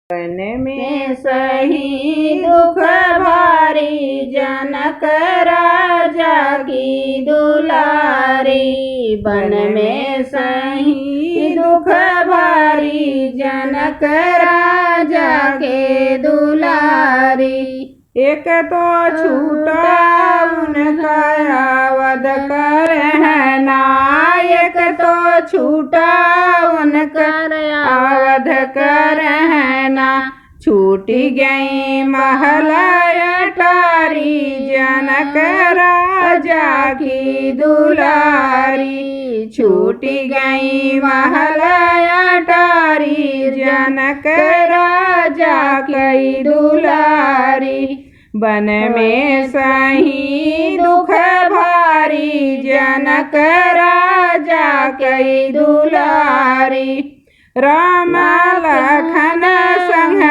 One में सही दुख भारी, जनक राजा की दुलारी। वन में सही दुख भारी, जनक राजा के दुलारी। एक तो छूटा उनका अवध करना, एक तो छूटा उनका अवध करना। छूटी गई महल अटारी, जनक राजा की दुलारी। छूटी गई महल अटारी, जनक राजा की दुलारी। वन में सही दुख भारी, जनक राजा की दुलारी। राम लखन संग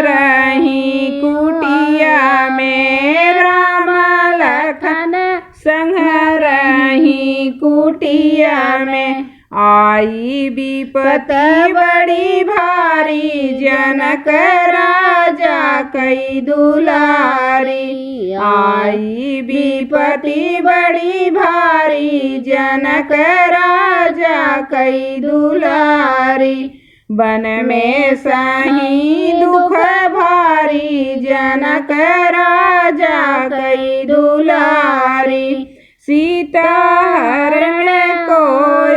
रही कुटिया में, राम लखन संग रही कुटिया में। आई विपत्ति बड़ी भारी, जनक राजा की दुलारी। आई विपत्ति बड़ी भारी, जनक राजा की दुलारी। वन में सही दुख भारी, जनक राजा की दुलारी। सीता हरण को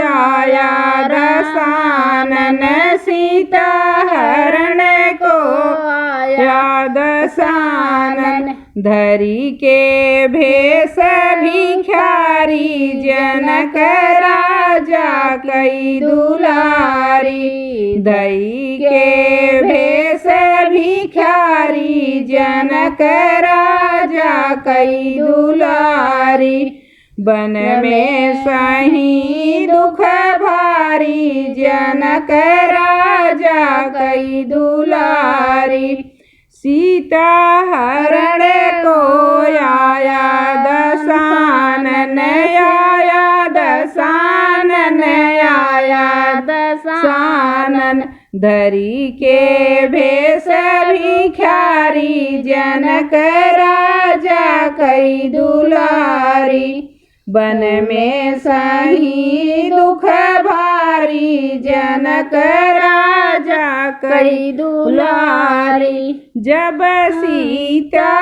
आया दसानन, सीता हरण को आया दसानन। धरी के भेष भिखारी, जनक राजा की दुलारी। धरी के भेष भिखारी, जनक राजा की दुलारी। वन में सही दुख भारी, जनक राजा की दुलारी। सीता हरण को आया दसानन, आया दसानन, आया दसानन। धरी के भेष भिखारी, जनक राजा की दुलारी। वन में सही दुख भारी, जनक राजा की दुलारी। जब सीता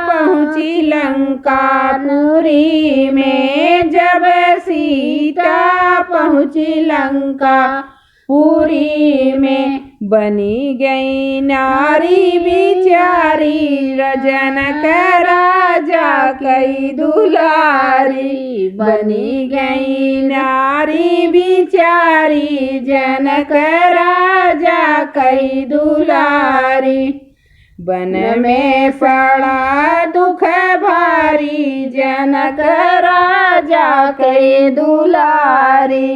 पहुँची लंकापुरी में, जब सीता पहुँची लंकापुरी में। बनी गई नारी बिचारी, जनक राजा की दुलारी। बनी गई नारी बिचारी, जनक राजा की दुलारी। वन में पड़ा दुख भारी, जनक राजा की दुलारी।